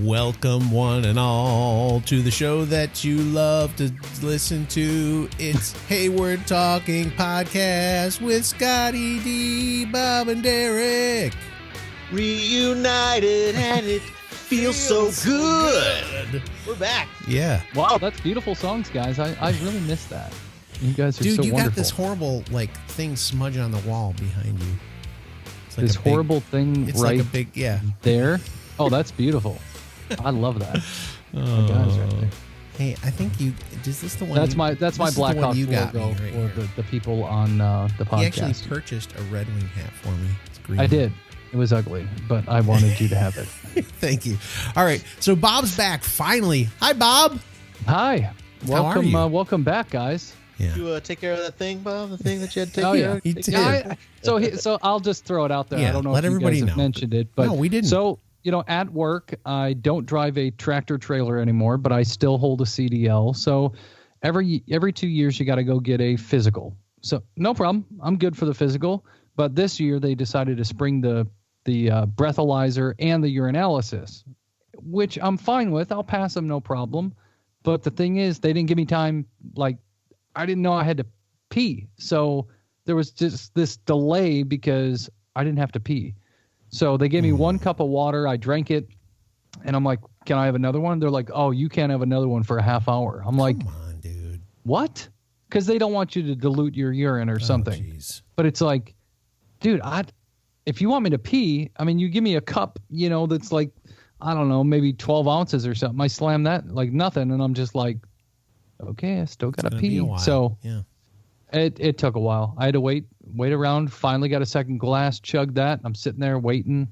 Welcome one and all to the show that you love to listen to. It's Hayward Talking Podcast with Scotty D, Bob, and Derek. Reunited and it feels so good. We're back. Yeah. Wow, that's beautiful songs, guys. I really missed that. You guys are Dude, so you wonderful. got this horrible thing smudging on the wall behind you. It's this horrible thing it's right like a big, yeah. there. Oh, that's beautiful. I love that. Oh, guys right there. Hey, I think you is this the one? That's my Black Cloak you got logo me right for here. the people on the podcast. He actually purchased a Red Wing hat for me. It's green. I did. It was ugly, but I wanted you to have it. Thank you. All right, so Bob's back finally. Hi, Bob. Hi. How are you? Welcome back, guys. Yeah. You take care of that thing, Bob? The thing that you had to take Oh, care yeah. of? He did. Yeah, so I'll just throw it out there. Yeah, I don't know let if you everybody guys have know. mentioned it, but No, we didn't. So, at work, I don't drive a tractor trailer anymore, but I still hold a CDL. So every 2 years, you got to go get a physical. So no problem. I'm good for the physical. But this year, they decided to spring the breathalyzer and the urinalysis, which I'm fine with. I'll pass them, no problem. But the thing is, they didn't give me time. Like, I didn't know I had to pee. So there was just this delay because I didn't have to pee. So they gave me 1 cup of water. I drank it, and I'm like, can I have another one? They're like, oh, you can't have another one for a half hour. I'm like, Come on, dude. what? Because they don't want you to dilute your urine or something. Jeez. But it's like, dude, if you want me to pee, I mean, you give me a cup, that's like, I don't know, maybe 12 ounces or something. I slam that like nothing, and I'm just like, okay, I still got to pee. So yeah. It took a while. I had to wait around. Finally got a second glass, chugged that. I'm sitting there waiting.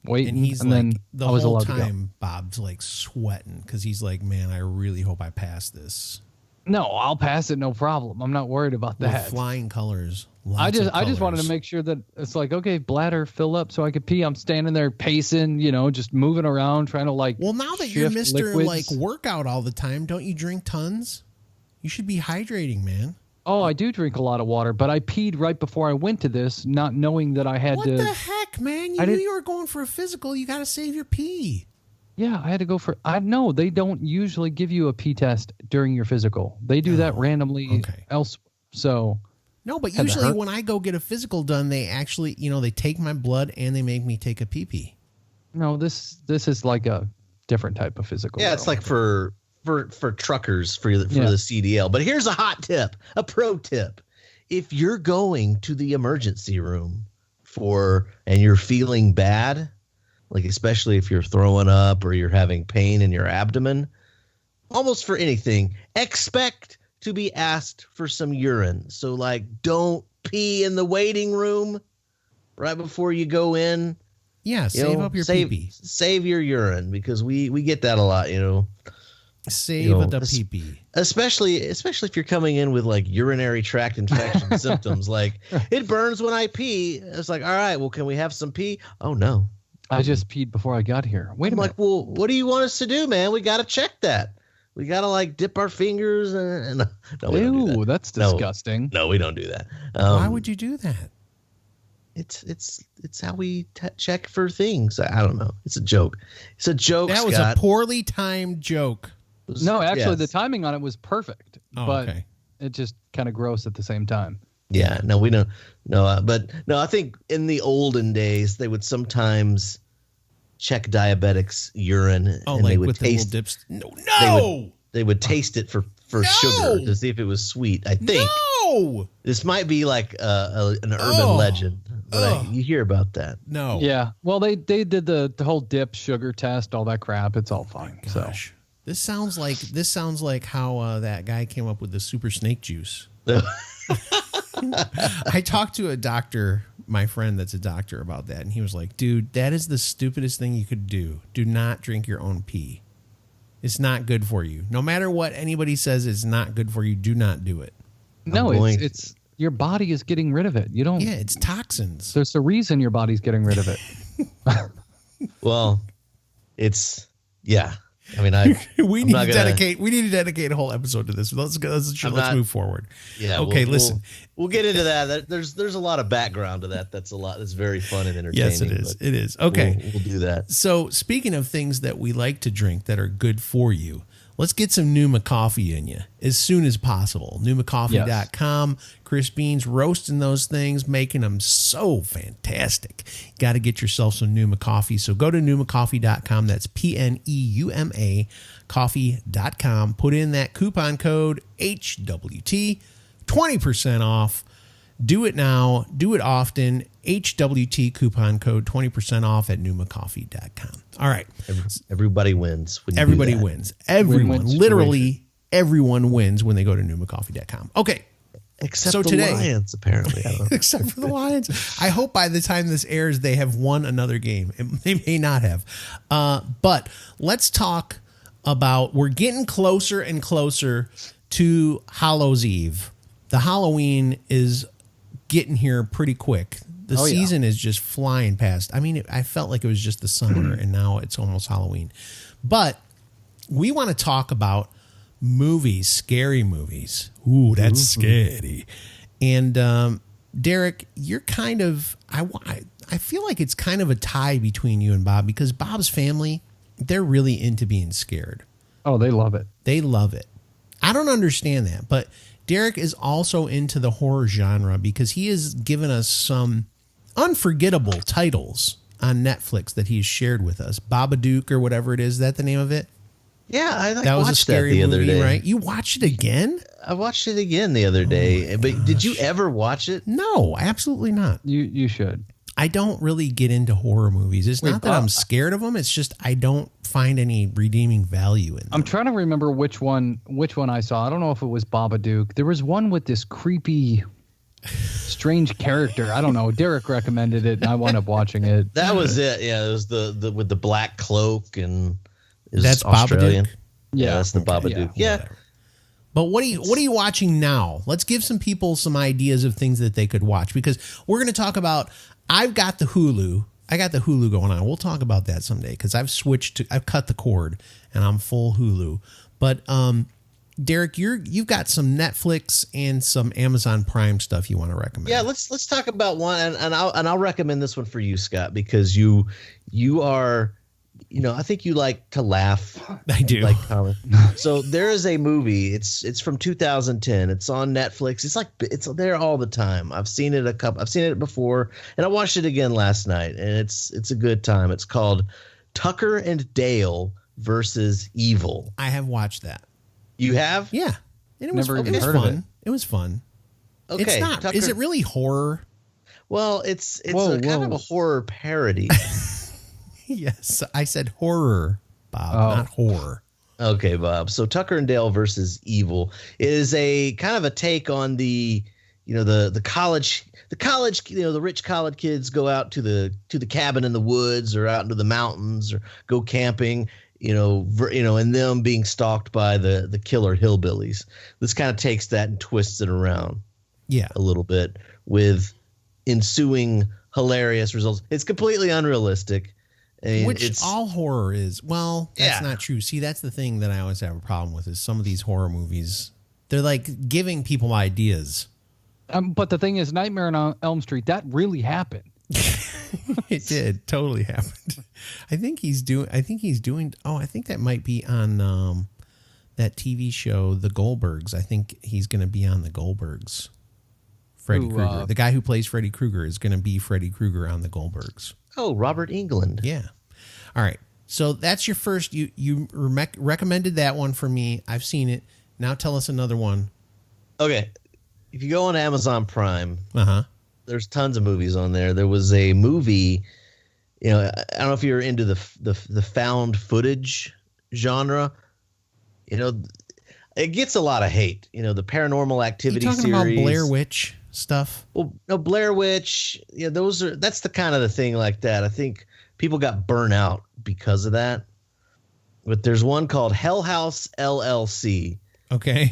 And he's and like, then the I was whole allowed to go. time, Bob's like sweating because he's like, man, I really hope I pass this. No, I'll pass it, no problem. I'm not worried about With that. flying colors. I just Lots of wanted to colors. make sure that it's like, okay, bladder fill up so I could pee. I'm standing there pacing, just moving around, trying to like. Well, now that you're shift Mr. liquids. like workout all the time, don't you drink tons? You should be hydrating, man. Oh, I do drink a lot of water, but I peed right before I went to this, not knowing that I had What to. the heck, man? You I knew did- you were going for a physical. You got to save your pee. Yeah, I had to go for. I know they don't usually give you a pee test during your physical. They do that randomly okay. else. So. No, but Had to usually hurt. when I go get a physical done, they actually, they take my blood and they make me take a pee-pee. No, this is like a different type of physical. Yeah, it's like for truckers for the Yeah. CDL. But here's a hot tip, a pro tip. If you're going to the emergency room and you're feeling bad, like especially if you're throwing up or you're having pain in your abdomen, almost for anything, expect to be asked for some urine. So like, don't pee in the waiting room right before you go in. Yeah, save up your pee-pee. Save your urine, because we get that a lot, Save the pee-pee. especially if you're coming in with like urinary tract infection symptoms, like it burns when I pee. It's like, all right, well, can we have some pee? Oh no, I just peed before I got here. Wait a I'm minute. like, well, what do you want us to do, man? We got to check that. We got to like dip our fingers and no, we don't do Ew, that. that's No. disgusting. No, we don't do that. Why would you do that? It's how we check for things. I don't know. It's a joke. It's a joke. That was Scott. a poorly timed joke. No, actually, Yes. the timing on it was perfect, Oh, but okay. it just kind of gross at the same time. Yeah, no, we don't. No, but no, I think in the olden days they would sometimes check diabetics' urine, Oh, and like they would with the little taste. dips. No! They would taste it for No! sugar to see if it was sweet. I think No! this might be like an urban legend, but you hear about that. No. Yeah. Well, they did the whole dip sugar test, all that crap. It's all fine. So Gosh. This sounds like how that guy came up with the super snake juice. I talked to a doctor, my friend that's a doctor, about that, and he was like, dude, that is the stupidest thing you could do. Do not drink your own pee. It's not good for you. No matter what anybody says it's not good for you, do not do it. no, going- it's your body is getting rid of it. You don't. Yeah, it's toxins. There's a reason your body's getting rid of it. Well, it's I mean, we need to dedicate a whole episode to this. Let's move forward. Yeah. Okay. Listen, we'll get into that. There's a lot of background to that. That's very fun and entertaining. Yes, it is. It is. Okay. We'll do that. So speaking of things that we like to drink that are good for you, let's get some Numa coffee in you as soon as possible. NumaCoffee.com. Yes. Chris Beans roasting those things, making them so fantastic. You got to get yourself some Numa coffee. So go to NumaCoffee.com. That's PNEUMA coffee.com. Put in that coupon code HWT, 20% off. Do it now. Do it often. HWT coupon code 20% off at NumaCoffee.com. All right. Everybody wins. Everybody wins. Literally everyone wins when they go to NumaCoffee.com. Okay. Except the Lions, apparently. I don't know. Except for the Lions. I hope by the time this airs, they have won another game. They may not have. But let's talk about, we're getting closer and closer to Hallows Eve. The Halloween is getting here pretty quick. The season is just flying past. I mean, I felt like it was just the summer, and now it's almost Halloween. But we want to talk about movies, scary movies. Ooh, that's scary. And Derek, you're kind of, I feel like it's kind of a tie between you and Bob, because Bob's family, they're really into being scared. Oh, they love it. They love it. I don't understand that, but Derek is also into the horror genre because he has given us some unforgettable titles on Netflix that he's shared with us. Babadook or whatever it is. Is that the name of it? Yeah, that was a scary movie, right? You watched it again? I watched it again the other day. But did you ever watch it? No, absolutely not. You should. I don't really get into horror movies. It's not that I'm scared of them. It's just I don't find any redeeming value in them. I'm trying to remember which one I saw. I don't know if it was Babadook. There was one with this creepy, strange character. I don't know. Derek recommended it, and I wound up watching it. That was it. Yeah, it was the with the black cloak, and that's Australian. Babadook? Yeah, that's the Babadook. Yeah. But what are you watching now? Let's give some people some ideas of things that they could watch, because we're going to talk about. I've got the Hulu. I got the Hulu going on. We'll talk about that someday, because I've cut the cord and I'm full Hulu. But Derek, you've got some Netflix and some Amazon Prime stuff you want to recommend. Yeah, let's talk about one, and I'll recommend this one for you, Scott, because you are. I think you like to laugh. I do. Like comedy. So there is a movie. It's from 2010. It's on Netflix. It's there all the time. I've seen it before, and I watched it again last night, and it's a good time. It's called Tucker and Dale versus Evil. I have watched that. You have? Yeah. And it was fun. It was fun. Okay. It's not. Is it really horror? Well, it's kind of a horror parody. Yes, I said horror, Bob, not horror. Okay, Bob. So Tucker and Dale versus Evil is a kind of a take on the college, the rich college kids go out to the cabin in the woods or out into the mountains or go camping, and them being stalked by the killer hillbillies. This kind of takes that and twists it around. Yeah, a little bit with ensuing hilarious results. It's completely unrealistic. Which all horror is. Well, that's not true. See, that's the thing that I always have a problem with, is some of these horror movies, they're like giving people ideas. But the thing is, Nightmare on Elm Street, that really happened. It did. Totally happened. I think he's doing, I think that might be on that TV show, The Goldbergs. I think he's going to be on The Goldbergs. Freddy Krueger. The guy who plays Freddy Krueger is going to be Freddy Krueger on The Goldbergs. Oh, Robert Englund. Yeah. All right. So that's your first. You recommended that one for me. I've seen it. Now tell us another one. Okay. If you go on Amazon Prime, there's tons of movies on there. There was a movie. I don't know if you're into the found footage genre. It gets a lot of hate. The Paranormal Activity series. You talking about Blair Witch stuff? Well, no, Blair Witch. Yeah, that's the kind of the thing like that. I think people got burnt out because of that. But there's one called Hell House LLC. Okay.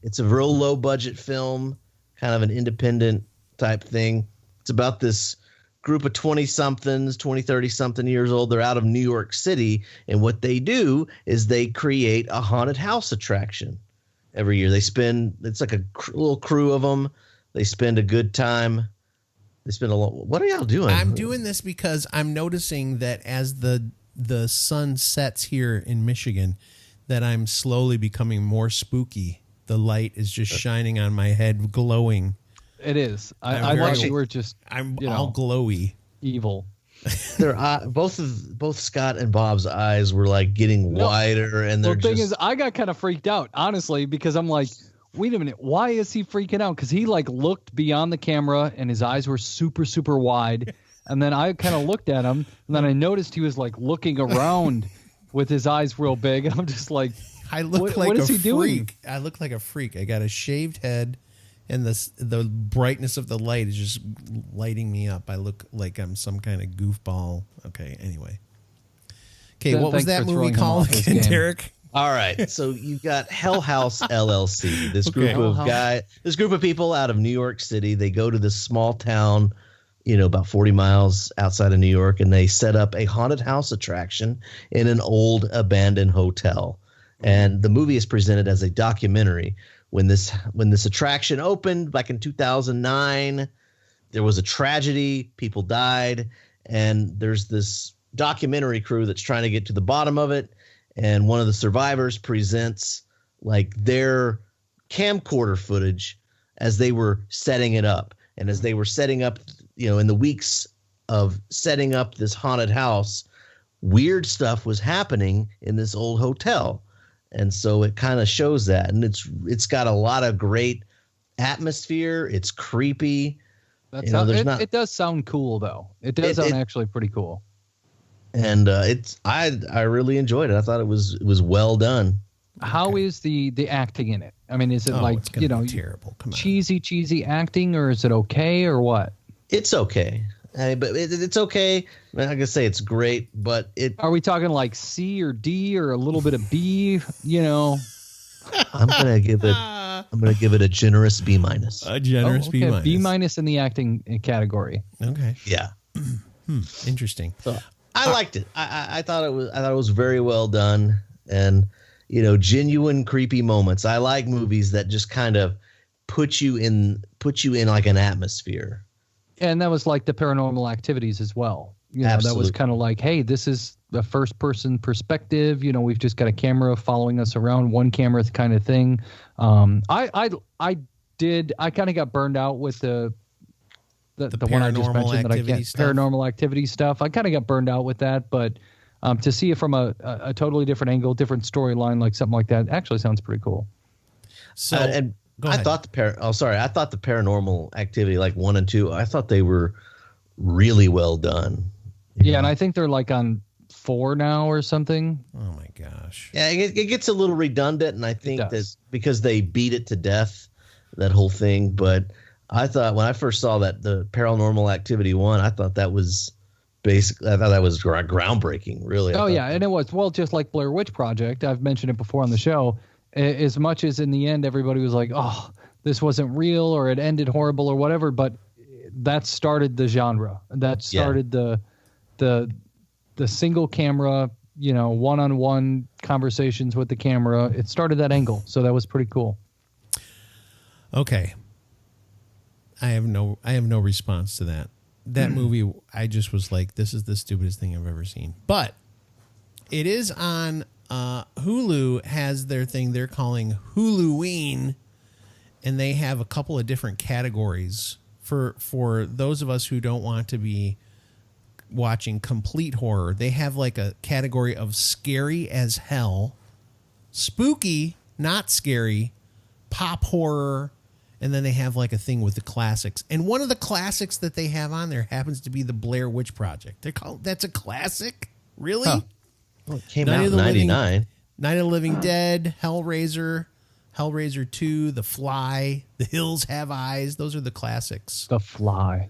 It's a real low budget film, kind of an independent type thing. It's about this group of 20-somethings, 30-something years old. They're out of New York City. And what they do is they create a haunted house attraction every year. It's like a little crew of them. They spend a good time. They spend a lot. What are y'all doing? I'm doing this because I'm noticing that as the sun sets here in Michigan, that I'm slowly becoming more spooky. The light is just shining on my head, glowing. It is. I thought you were just. I'm all glowy, evil. Both Scott and Bob's eyes were like getting wider, and the thing is, I got kind of freaked out, honestly, because I'm like, wait a minute, why is he freaking out? Because he like looked beyond the camera, and his eyes were super, super wide. And then I kind of looked at him, and then I noticed he was like looking around with his eyes real big, and I'm just like, I look like what is a he freak. Doing? I look like a freak. I got a shaved head, and the brightness of the light is just lighting me up. I look like I'm some kind of goofball. Okay, anyway. Okay, what was that movie called again, Derek? All right, so you've got Hell House LLC. This group of people out of New York City. They go to this small town, about 40 miles outside of New York, and they set up a haunted house attraction in an old abandoned hotel. And the movie is presented as a documentary. When this attraction opened back in 2009, there was a tragedy. People died, and there's this documentary crew that's trying to get to the bottom of it. And one of the survivors presents like their camcorder footage as they were setting it up. And as they were setting up, in the weeks of setting up this haunted house, weird stuff was happening in this old hotel. And so it kind of shows that. And it's got a lot of great atmosphere. It's creepy. It does sound cool, though. It does sound actually pretty cool. And I really enjoyed it. I thought it was well done. How is the acting in it? I mean, is it terrible? Come on. cheesy acting, or is it okay, or what? It's okay. But it's okay. I'm not gonna say it's great, but Are we talking like C or D or a little bit of B? I'm gonna give it a generous B minus. A generous B minus. B minus in the acting category. Okay. Yeah. Interesting. So I liked it. I thought it was very well done, and genuine creepy moments. I like movies that just kind of put you in like an atmosphere. And that was like the Paranormal Activities as well. Absolutely. That was kind of like, hey, this is a first person perspective. We've just got a camera following us around, one camera kind of thing. I kind of got burned out with the one I just mentioned that I can't Paranormal Activity stuff. I kind of got burned out with that, but to see it from a totally different angle, different storyline, like something like that, actually sounds pretty cool. So I thought the Paranormal Activity, like 1 and 2, I thought they were really well done. Yeah, and I think they're like on 4 now or something. Oh my gosh. Yeah, it gets a little redundant, and I think that because they beat it to death, that whole thing. But I thought when I first saw that the Paranormal Activity 1, I thought that was groundbreaking, really. Yeah, and it was. Well, just like Blair Witch Project, I've mentioned it before on the show. As much as in the end everybody was like, oh, this wasn't real, or it ended horrible, or whatever, but that started the genre. That started the single camera, one-on-one conversations with the camera. It started that angle, so that was pretty cool. Okay. I have no response to that. That movie, I just was like, this is the stupidest thing I've ever seen. But it is on Hulu, has their thing they're calling Hulu In, and they have a couple of different categories for those of us who don't want to be watching complete horror. They have like a category of scary as hell, spooky, not scary, pop horror, and then they have like a thing with the classics. And one of the classics that they have on there happens to be the Blair Witch Project. That's a classic? Really? Huh. Well, it came out in 99. Night of the Living Dead, Hellraiser, Hellraiser 2, The Fly, The Hills Have Eyes. Those are the classics. The Fly.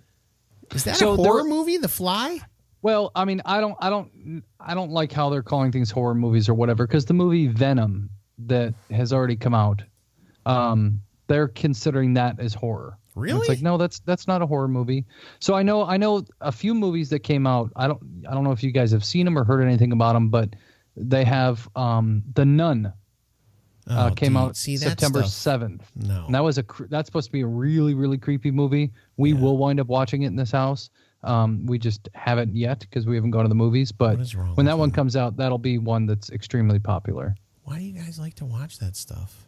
Is that a horror movie, The Fly? Well, I mean, I don't like how they're calling things horror movies or whatever, because the movie Venom that has already come out, they're considering that as horror. Really? And it's like, no, that's not a horror movie. So I know a few movies that came out. I don't know if you guys have seen them or heard anything about them, but they have The Nun. Came out September 7th. No. And that's supposed to be a really, really creepy movie. We will wind up watching it in this house. We just haven't yet because we haven't gone to the movies. But when that one comes out, that'll be one that's extremely popular. Why do you guys like to watch that stuff?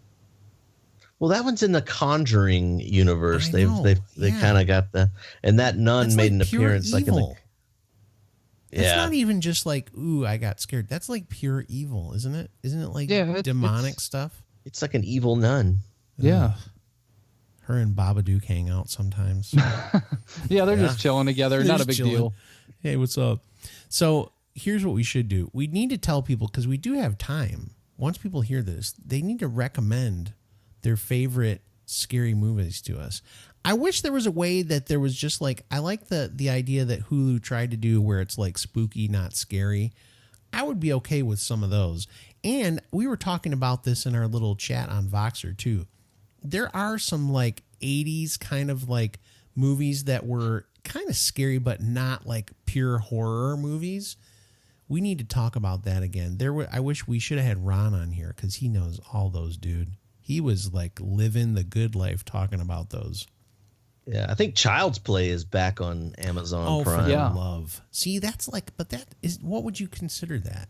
Well, that one's in the Conjuring universe. They kind of got and that nun made an appearance like in the. It's not even just like, ooh, I got scared. That's like pure evil, isn't it? Isn't it like demonic stuff? It's like an evil nun. Yeah. Her and Babadook hang out sometimes. Yeah, they're just chilling together. Not a big deal. Hey, what's up? So here's what we should do. We need to tell people, because we do have time. Once people hear this, they need to recommend their favorite scary movies to us. I wish there was a way that there was just like, I like the idea that Hulu tried to do where it's like spooky, not scary. I would be okay with some of those. And we were talking about this in our little chat on Voxer too. There are some like 80s kind of like movies that were kind of scary, but not like pure horror movies. We need to talk about that again. I wish we should have had Ron on here because he knows all those, dude. He was like living the good life talking about those. Yeah, I think Child's Play is back on Amazon Prime. For love. See, that's like, but that is, what would you consider that?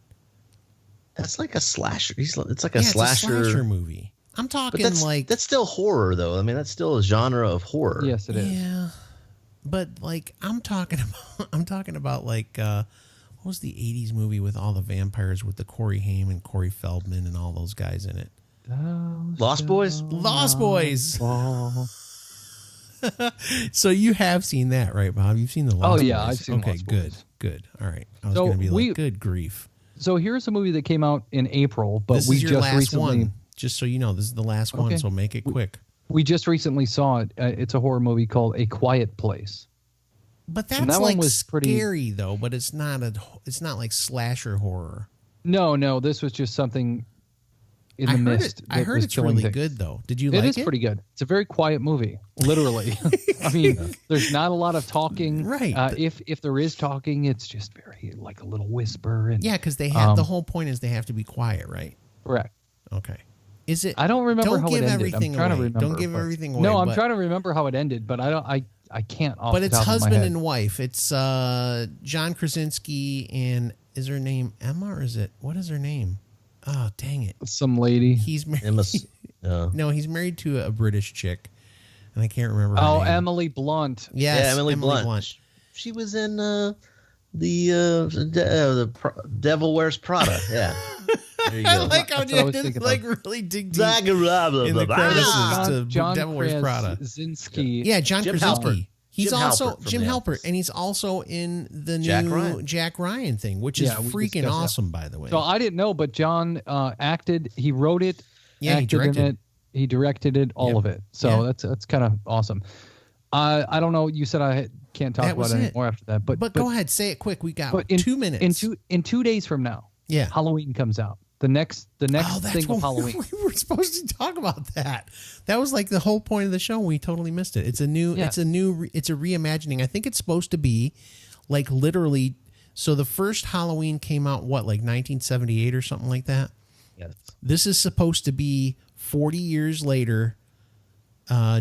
That's like a slasher. It's like a slasher. It's a slasher movie. I'm talking that's still horror though. I mean, that's still a genre of horror. Yes, it is. Yeah, but like I'm talking about like what was the '80s movie with all the vampires with the Corey Haim and Corey Feldman and all those guys in it? Lost Boys. Lost Boys. So you have seen that, right, Bob? You've seen the Lost Boys. I've seen Okay, Lost Boys. Good. All right. I was going to be like, good grief. So here's a movie that came out in April, but this we is your just last recently. One. Just so you know, this is the last one, so make it quick. We just recently saw it. It's a horror movie called A Quiet Place. But that's that like one was scary though. But it's not like slasher horror. No, this was just something in the mist. I heard it's really good though. Did you like it? It is pretty good. It's a very quiet movie, literally. I mean, there's not a lot of talking. Right. If there is talking, it's just very like a little whisper. And, because they have the whole point is they have to be quiet, right? Correct. Okay. Is it? I don't remember how it ended. Everything I'm trying away. to remember. Don't give everything away. No, I'm trying to remember how it ended, but I can't. But it's husband and wife. It's John Krasinski and is her name Emma or is it what is her name? Oh, dang it! Some lady. He's married. No, he's married to a British chick, and I can't remember. Her name. Emily Blunt. Yes, yeah, Emily Blunt. She was in the Devil Wears Prada. Yeah. There you go. I like how you didn't like really dig deep in the crevices to John Devil Wears Prada. Krasinski. Yeah, John Krasinski. He's Jim also Halpert Jim Halpert, and he's also in the new Jack Ryan thing, which is freaking awesome, by the way. So I didn't know, but John acted. He wrote it. Yeah, he directed it. He directed it, all of it. So that's kind of awesome. I don't know. You said I can't talk about it anymore after that, but go ahead, say it quick. We got 2 minutes. In 2 days from now, Halloween comes out. The next thing of Halloween. We were supposed to talk about that. That was like the whole point of the show. We totally missed it. It's a reimagining. I think it's supposed to be like literally. So the first Halloween came out like 1978 or something like that. Yes. This is supposed to be 40 years later.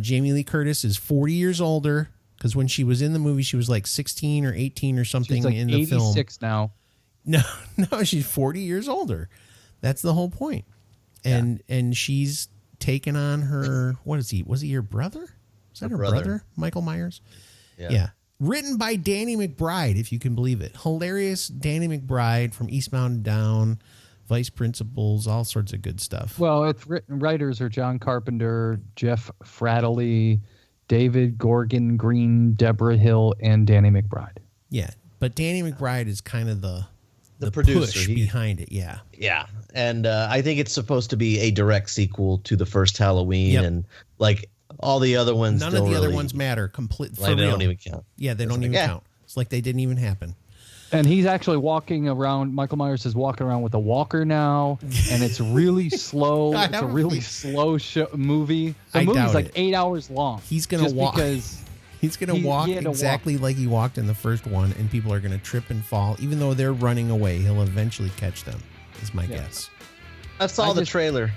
Jamie Lee Curtis is 40 years older because when she was in the movie, she was like 16 or 18 or something she's like in the film. 86 now. No, she's 40 years older. That's the whole point. And she's taken on her, what is he? Was he your brother? Is that her brother? Michael Myers? Yeah. Written by Danny McBride, if you can believe it. Hilarious Danny McBride from Eastbound and Down, Vice Principals, all sorts of good stuff. Well, it's writers are John Carpenter, Jeff Fratelley, David Gorgon Green, Deborah Hill, and Danny McBride. Yeah, but Danny McBride is kind of the producer push behind it. Yeah. And I think it's supposed to be a direct sequel to the first Halloween, and like all the other ones. None of the other ones matter. Completely, like they don't even count. Yeah, they don't even count. It's like they didn't even happen. And he's actually walking around. Michael Myers is walking around with a walker now, and it's really slow. It's a really slow movie. The movie's like 8 hours long. He's gonna walk because he's gonna walk exactly like he walked in the first one, and people are gonna trip and fall. Even though they're running away, he'll eventually catch them. Is my guess. I saw the trailer.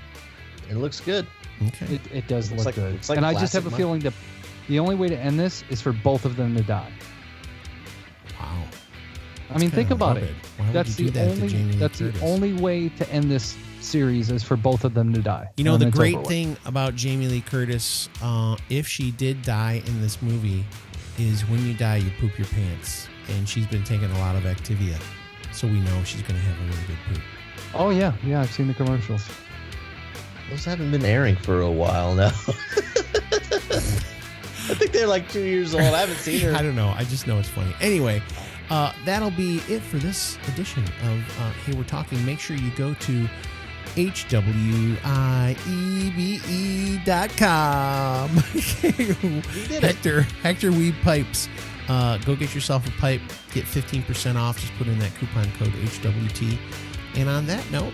It looks good. Okay, it does look good. It's like and I just have a feeling that the only way to end this is for both of them to die. Wow. I mean, think about it. That's the only way to end this series is for both of them to die. You know, the great thing about Jamie Lee Curtis, if she did die in this movie, is when you die, you poop your pants. And she's been taking a lot of Activia, so we know she's going to have a really good poop. Oh, yeah. Yeah, I've seen the commercials. Those haven't been airing for a while now. I think they're like 2 years old. I haven't seen her. I don't know. I just know it's funny. Anyway, that'll be it for this edition of Hey, We're Talking. Make sure you go to HWIEBE.com. Hector Weed Pipes. Go get yourself a pipe. Get 15% off. Just put in that coupon code HWT. And on that note,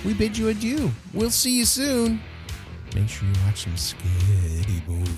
we bid you adieu. We'll see you soon. Make sure you watch some Scary Movie.